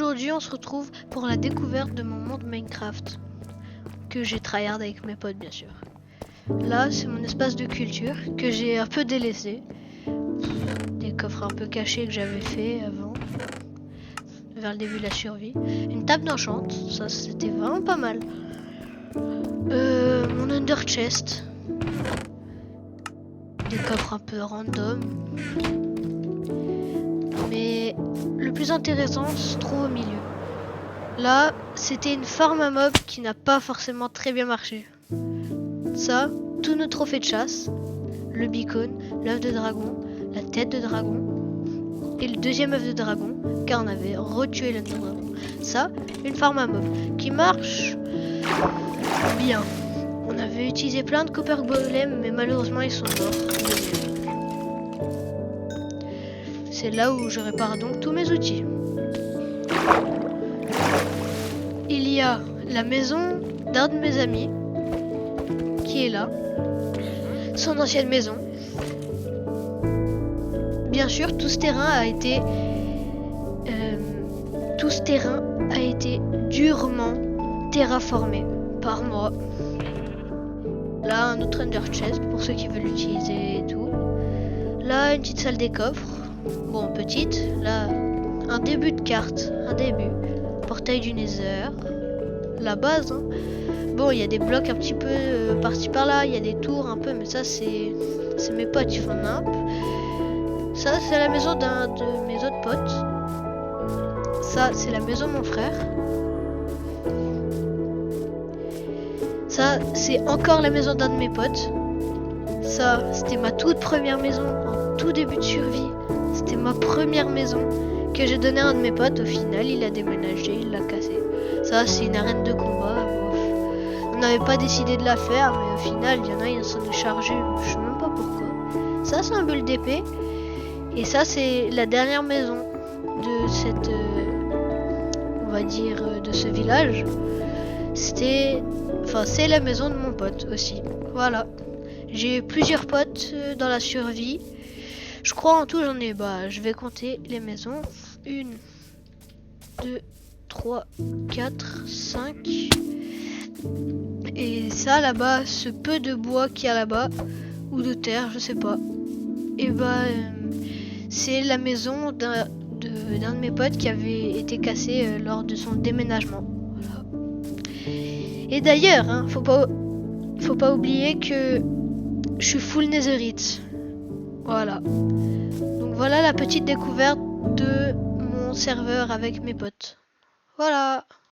Aujourd'hui, on se retrouve pour la découverte de mon monde Minecraft, que j'ai tryhard avec mes potes, bien sûr. Là, c'est mon espace de culture, que j'ai un peu délaissé. Des coffres un peu cachés que j'avais fait avant, vers le début de la survie. Une table d'enchant, ça c'était vraiment pas mal. Mon under chest. Des coffres un peu random. Mais le plus intéressant se trouve au milieu. Là, c'était une farm à mobs qui n'a pas forcément très bien marché. Ça, tous nos trophées de chasse, le beacon, l'œuf de dragon, la tête de dragon et le deuxième œuf de dragon, car on avait retué l'œuf de dragon. Ça, une farm à mobs qui marche bien. On avait utilisé plein de copper golem, mais malheureusement ils sont morts. C'est là où je répare donc tous mes outils. Il y a la maison d'un de mes amis qui est là, son ancienne maison. Bien sûr, tout ce terrain a été durement terraformé par moi. Là, un autre under chest pour ceux qui veulent l'utiliser et tout. Là, une petite salle des coffres. Bon, petite. Là, un début de carte, un début. Portail du Nether. La base, hein. Bon, il y a des blocs un petit peu par-ci par-là, il y a des tours un peu, mais ça c'est mes potes qui font nimp. Ça c'est la maison d'un de mes autres potes. Ça c'est la maison de mon frère. Ça c'est encore la maison d'un de mes potes. Ça c'était ma toute première maison en tout début de survie. C'était ma première maison que j'ai donnée à un de mes potes. Au final il a déménagé, il l'a cassé. Ça c'est une arène de combat. On n'avait pas décidé de la faire, mais au final, il y en a, ils s'en est chargé, je sais même pas pourquoi. Ça, c'est un bulle d'épée. Et ça, c'est la dernière maison de cette, on va dire, de ce village. C'est la maison de mon pote aussi. Voilà. J'ai plusieurs potes dans la survie. Je crois en tout, j'en ai, je vais compter les maisons. 1, 2, 3, 4, 5... Et ça là-bas, ce peu de bois qu'il y a là-bas, ou de terre, je sais pas. Et c'est la maison d'un de mes potes qui avait été cassé lors de son déménagement. Voilà. Et d'ailleurs, hein, faut pas oublier que je suis full netherite. Voilà. Donc voilà la petite découverte de mon serveur avec mes potes. Voilà.